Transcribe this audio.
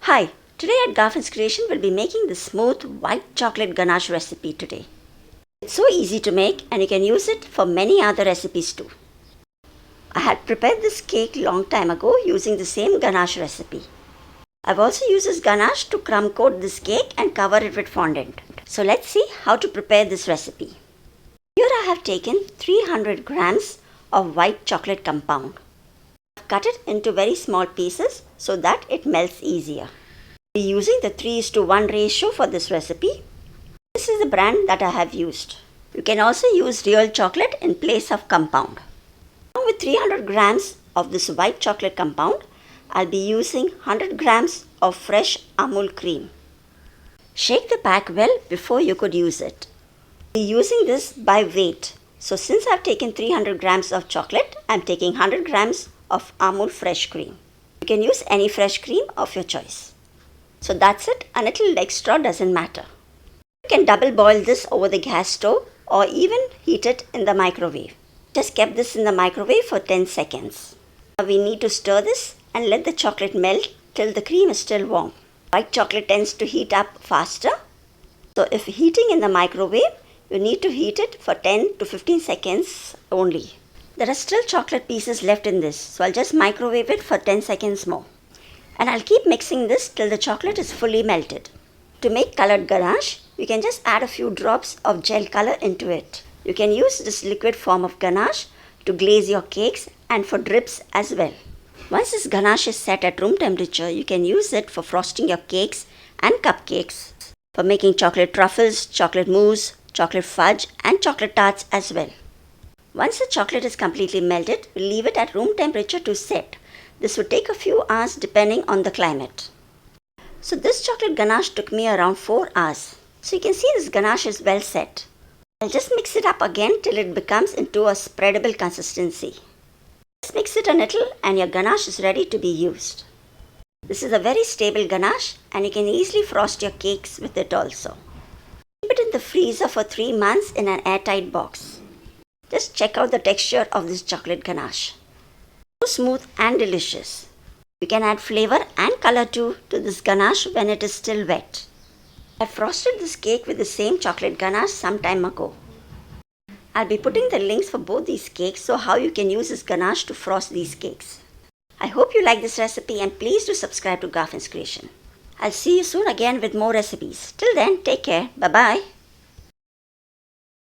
Hi, today at Garfin's Creation we'll be making the smooth white chocolate ganache recipe today. It's so easy to make and you can use it for many other recipes too. I had prepared this cake long time ago using the same ganache recipe. I've also used this ganache to crumb coat this cake and cover it with fondant. So let's see how to prepare this recipe. Here I have taken 300 grams of white chocolate compound. I've cut it into very small pieces so that it melts easier. We're using the 3:1 ratio for this recipe. This is the brand that I have used. You can also use real chocolate in place of compound. Along with 300 grams of this white chocolate compound, I'll be using 100 grams of fresh Amul cream. Shake the pack well before you could use it. We're using this by weight. So since I've taken 300 grams of chocolate, I'm taking 100 grams of Amul fresh cream. You can use any fresh cream of your choice. So that's it, a little extra doesn't matter. You can double boil this over the gas stove or even heat it in the microwave. Just kept this in the microwave for 10 seconds. Now we need to stir this and let the chocolate melt till the cream is still warm. White chocolate tends to heat up faster. So if heating in the microwave, you need to heat it for 10 to 15 seconds only. There are still chocolate pieces left in this, so I'll just microwave it for 10 seconds more. And I'll keep mixing this till the chocolate is fully melted. To make colored ganache, you can just add a few drops of gel color into it. You can use this liquid form of ganache to glaze your cakes and for drips as well. Once this ganache is set at room temperature, you can use it for frosting your cakes and cupcakes, for making chocolate truffles, chocolate mousse, chocolate fudge and chocolate tarts as well. Once the chocolate is completely melted, we'll leave it at room temperature to set. This would take a few hours depending on the climate. So this chocolate ganache took me around 4 hours. So you can see this ganache is well set. I'll just mix it up again till it becomes into a spreadable consistency. Just mix it a little and your ganache is ready to be used. This is a very stable ganache and you can easily frost your cakes with it also. Keep it in the freezer for 3 months in an airtight box. Just check out the texture of this chocolate ganache. So smooth and delicious. You can add flavor and color too to this ganache when it is still wet. I frosted this cake with the same chocolate ganache some time ago. I'll be putting the links for both these cakes so how you can use this ganache to frost these cakes. I hope you like this recipe and please do subscribe to Garfin's Creation. I'll see you soon again with more recipes. Till then, take care. Bye-bye.